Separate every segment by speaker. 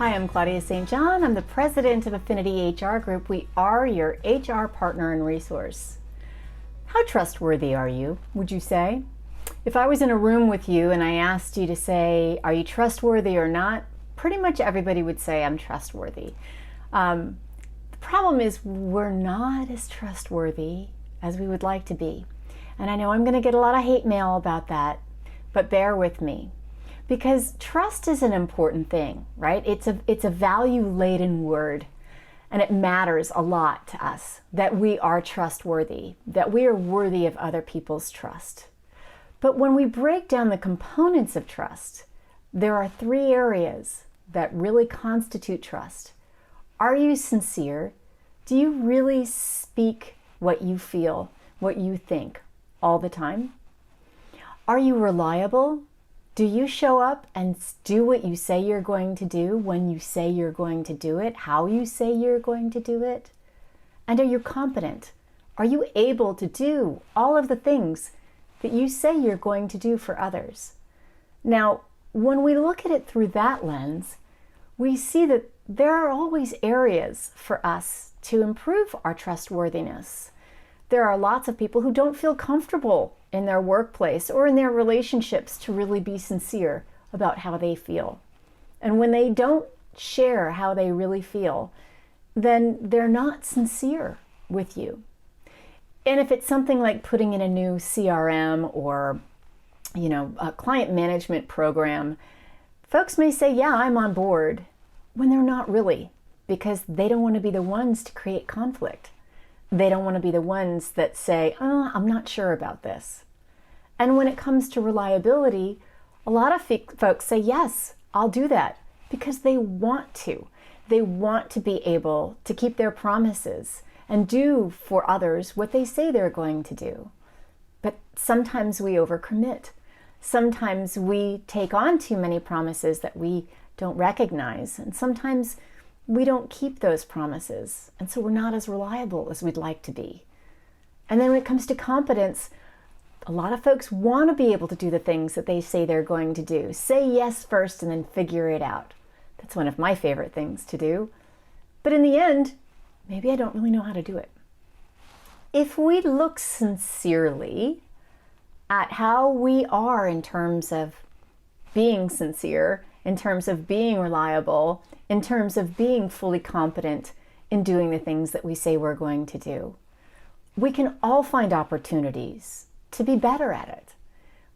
Speaker 1: Hi, I'm Claudia St. I'm the president of Affinity HR Group. We are your HR partner and resource. How trustworthy are you, would you say? If I was in a room with you and I asked you to say, are you trustworthy or not? Pretty much everybody would say I'm trustworthy. The problem is we're not as trustworthy as we would like to be. And I know I'm going to get a lot of hate mail about that, but bear with me. Because trust is an important thing, right? It's a value-laden word, and it matters a lot to us that we are trustworthy, that we are worthy of other people's trust. But when we break down the components of trust, there are three areas that really constitute trust. Are you sincere? Do you really speak what you feel, what you think all the time? Are you reliable? Do you show up and do what you say you're going to do when you say you're going to do it, how you say you're going to do it? And are you competent? Are you able to do all of the things that you say you're going to do for others? Now, when we look at it through that lens, we see that there are always areas for us to improve our trustworthiness. There are lots of people who don't feel comfortable in their workplace or in their relationships to really be sincere about how they feel. And when they don't share how they really feel, then they're not sincere with you. And if it's something like putting in a new CRM or, a client management program, folks may say, yeah, I'm on board, when they're not really, because they don't want to be the ones to create conflict. They don't want to be the ones that say, oh, I'm not sure about this. And when it comes to reliability, a lot of folks say, yes, I'll do that, because they want to. They want to be able to keep their promises and do for others what they say they're going to do. But sometimes we overcommit. Sometimes we take on too many promises that we don't recognize. And sometimes we don't keep those promises, and so we're not as reliable as we'd like to be. And then when it comes to competence, a lot of folks want to be able to do the things that they say they're going to do. Say yes first and then figure it out. That's one of my favorite things to do. But in the end, maybe I don't really know how to do it. If we look sincerely at how we are in terms of being sincere, in terms of being reliable, in terms of being fully competent in doing the things that we say we're going to do, we can all find opportunities to be better at it.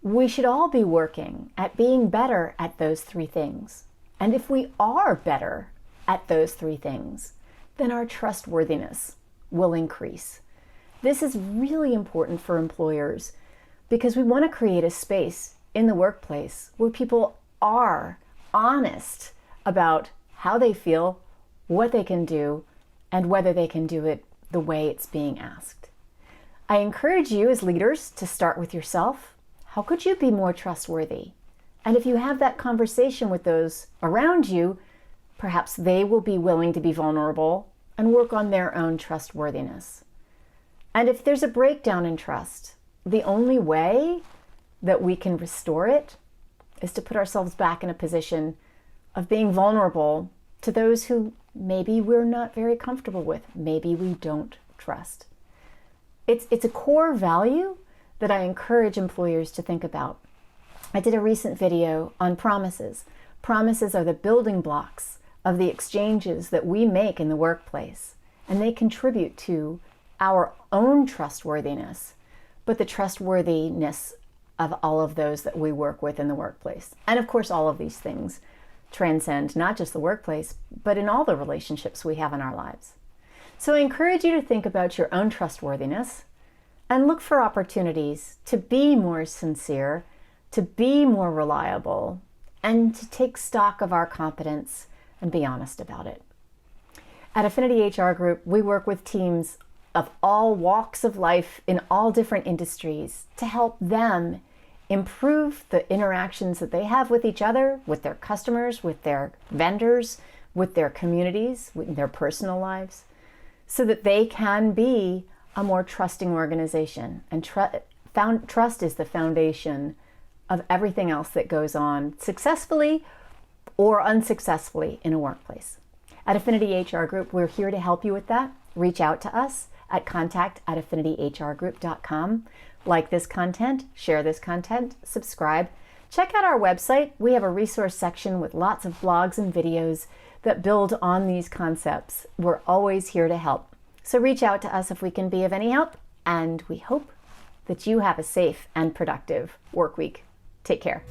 Speaker 1: We should all be working at being better at those three things. And if we are better at those three things, then our trustworthiness will increase. This is really important for employers because we want to create a space in the workplace where people are honest about how they feel, what they can do, and whether they can do it the way it's being asked. I encourage you as leaders to start with yourself. How could you be more trustworthy? And if you have that conversation with those around you, perhaps they will be willing to be vulnerable and work on their own trustworthiness. And if there's a breakdown in trust, the only way that we can restore it is to put ourselves back in a position of being vulnerable to those who maybe we're not very comfortable with, maybe we don't trust. It's a core value that I encourage employers to think about. I did a recent video on promises. Promises are the building blocks of the exchanges that we make in the workplace, and they contribute to our own trustworthiness, but the trustworthiness of all of those that we work with in the workplace. And of course, all of these things transcend not just the workplace, but in all the relationships we have in our lives. So I encourage you to think about your own trustworthiness and look for opportunities to be more sincere, to be more reliable, and to take stock of our competence and be honest about it. At Affinity HR Group, we work with teams of all walks of life in all different industries to help them improve the interactions that they have with each other, with their customers, with their vendors, with their communities, with their personal lives, so that they can be a more trusting organization. And trust is the foundation of everything else that goes on successfully or unsuccessfully in a workplace. At Affinity HR Group, we're here to help you with that. Reach out to us at contact@affinityhrgroup.com. Like this content, share this content, subscribe. Check out our website. We have a resource section with lots of blogs and videos that build on these concepts. We're always here to help. So reach out to us if we can be of any help, and we hope that you have a safe and productive work week. Take care.